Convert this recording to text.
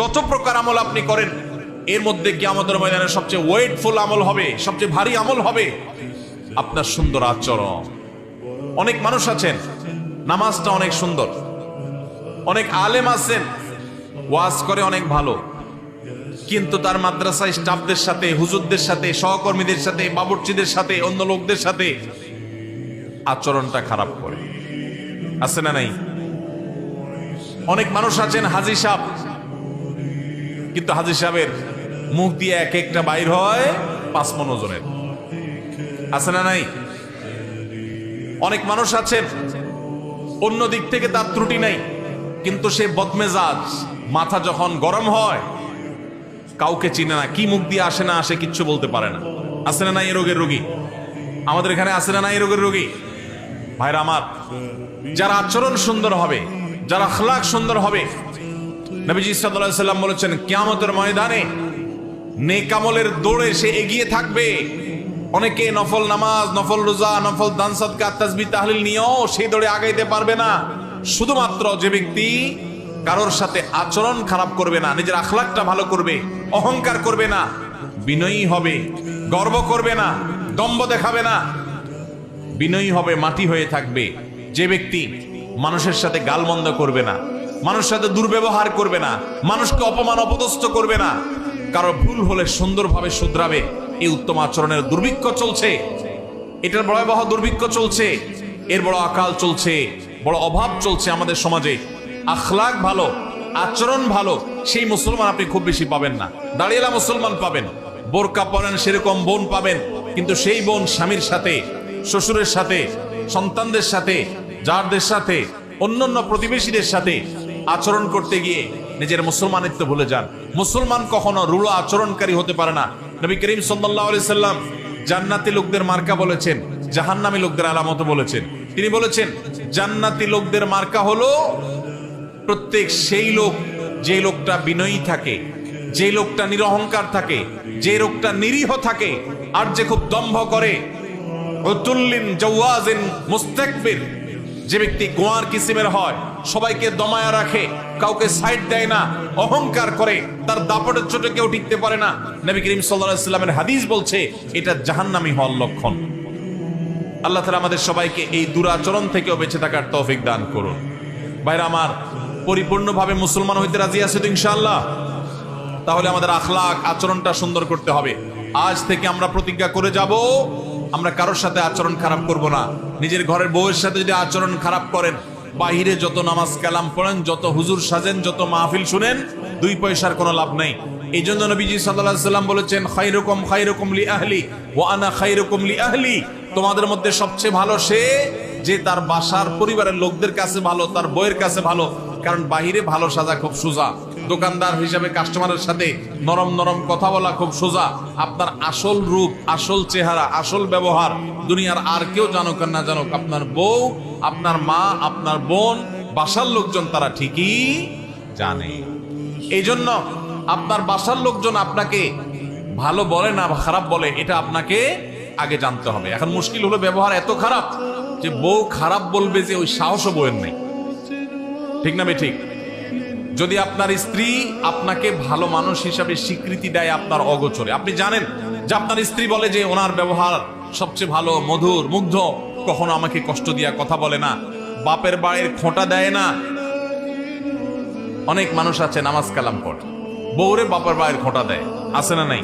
যত প্রকার আমল আপনি করেন, এর মধ্যে কিয়ামতের ময়দানে সবচেয়ে ওয়েটফুল আমল হবে, সবচেয়ে ভারী আমল হবে আপনার সুন্দর আচরণ। অনেক মানুষ আছেন নামাজটা অনেক সুন্দর, অনেক আলেম আছেন ওয়াজ করে অনেক ভালো, কিন্তু তার মাদ্রাসায় স্টাফদের সাথে, হুজুরদের সাথে, সহকর্মীদের সাথে, বাবুর্চিদের সাথে, অন্য লোকদের সাথে আচরণটা খারাপ করে। আছে না নাই? অনেক মানুষ আছেন হাজী সাহেব, কিন্তু হাজী সাহেবের মুখ দিয়ে এক একটা বাইর হয় 5 মণ ওজনের। আছে না নাই? অনেক মানুষ আছেন অন্য দিক থেকে তার ত্রুটি নাই, কিন্তু সে বদমেজাজ, মাথা যখন গরম হয় কাউকে চিনে না, কি মুখ দিয়ে আসে না আসে কিচ্ছু বলতে পারে না। আছে না নাই এই রোগের রোগী? আমাদের এখানে আছে না নাই এই রোগের রোগী? ভাইরা আমার, যারা আচরণ সুন্দর হবে, যারা আখলাক সুন্দর হবে, নবীজি সাল্লাল্লাহু আলাইহি সাল্লাম বলেছেন কিয়ামতের ময়দানে নেক আমলের দৌড়ে সে এগিয়ে থাকবে। অনেকে নফল নামাজ, নফল রোজা, নফল দান সদকা, তাসবিহ তাহলিল নিয়েও সেই দৌড়ে আগাইতে পারবে না। শুধুমাত্র যে ব্যক্তি কারোর সাথে আচরণ খারাপ করবে না, নিজের আখলাকটা ভালো করবে, অহংকার করবে না, বিনয়ী হবে, গর্ব করবে না, দম্ভ দেখাবে না, বিনয়ী হবে, মাটি হয়ে থাকবে, যে ব্যক্তি মানুষের সাথে গালমন্দ করবে না, মানুষের সাথে দুর্ব্যবহার করবে না, মানুষকে অপমান অপদস্থ করবে না, কারো ভুল হলে সুন্দরভাবে শুধরাবে, এই উত্তম আচরণের দুর্ভিক্ষ চলছে। এটার ভয়াবহ দুর্ভিক্ষ চলছে, এর বড় আকাল চলছে, বড় অভাব চলছে আমাদের সমাজে। আখলাক ভালো, আচরণ ভালো, সেই মুসলমান আপনি খুব বেশি পাবেন না। দাঁড়িয়েলা মুসলমান পাবেন, বোরকা পরেন সেরকম বোন পাবেন, কিন্তু সেই বোন স্বামীর সাথে, শ্বশুরের সাথে, সন্তানদের সাথে, যারদের সাথে, অন্যান্য প্রতিবেশীদের সাথে আচরণ করতে গিয়ে নিজের মুসলমানিত্ব ভুলে যান। মুসলমান কখনো রূঢ় আচরণকারী হতে পারে না। নবী করিম সাল্লাল্লাহু আলাইহি সাল্লাম জান্নাতি লোকদের মার্কা বলেছেন, জাহান্নামী লোকদের আলামত বলেছেন। তিনি বলেছেন জান্নাতি লোকদের মার্কা হলো প্রত্যেক সেই লোক, যে লোকটা বিনয়ী থাকে, যে লোকটা নিরহংকার থাকে, যে লোকটা নিরীহ থাকে, আর যে খুব দম্ভ করে, উতুল্লিন জাওয়াজিন মুস্তাকবির, যে ব্যক্তি গোয়ার কিসিমের হয়, সবাইকে দমায়া রাখে, কাউকে সাইড দেয় না, অহংকার করে, তার দাপটের চোটে কেউ টিকতে পারে না। নবী করিম সাল্লাল্লাহু আলাইহি সাল্লামের হাদিস বলছে এটা জাহান্নামী হওয়ার লক্ষণ। আল্লাহ তাআলা আমাদের সবাইকে এই দুরাচরণ থেকেও বেঁচে থাকার তৌফিক দান করুন। ভাইরা আমার, পরিপূর্ণভাবে মুসলমান হইতে রাজি আছে তো ইনশাআল্লাহ? তাহলে আমাদের আখলাক, আচরণটা সুন্দর করতে হবে। আজ থেকে আমরা প্রতিজ্ঞা করে যাব আমরা কারোর সাথে আচরণ খারাপ করব না। নিজের ঘরের বউয়ের সাথে যদি আচরণ খারাপ করেন, বাহিরে যত নামাজ কালাম পড়েন, যত হুজুর সাজেন, যত মাহফিল শুনেন, 2 পয়সার কোনো লাভ নাই। এই জন্য নবীজি সাল্লাল্লাহু আলাইহি সাল্লাম বলেছেন খায়রুকুম খায়রুকুম লি আহলি ওয়া আনা খায়রুকুম লি আহলি। তোমাদের মধ্যে সবচেয়ে ভালো সে যে তার বাসার পরিবারের লোকদের কাছে ভালো, তার বউয়ের কাছে ভালো। কারণ বাহিরে ভালো সাজা খুব সোজা, দোকানদার হিসাবে কাস্টমারের সাথে নরম নরম কথা বলা খুব সোজা। আপনার আসল রূপ, আসল চেহারা, আসল ব্যবহার দুনিয়ার আর কেউ জানুক আর না জানুক, আপনার বউ, আপনার মা, আপনার বোন, বাসার লোকজন তারা ঠিকই জানে। এই জন্য আপনার বাসার লোকজন আপনাকে ভালো বলে না খারাপ বলে, এটা আপনাকে আগে জানতে হবে। এখন মুশকিল হলো ব্যবহার এত খারাপ যে বউ খারাপ বলবে যে ওই সাহসও বউয়ের নেই। ঠিক না ঠিক? যদি আপনার স্ত্রী আপনাকে ভালো মানুষ হিসাবে স্বীকৃতি দেয় আপনার অগোচরে, আপনি জানেন যে আপনার স্ত্রী বলে যে ওনার ব্যবহার সবচেয়ে ভালো, মধুর, মুগ্ধ, কখনো আমাকে কষ্ট দিয়া কথা বলে না, বাপের বাড়ির খোঁটা দেয় না। অনেক মানুষ আছে নামাজ কালাম পড়ে, বউরে বাপের বাড়ির খোঁটা দেয়, আছে না নাই?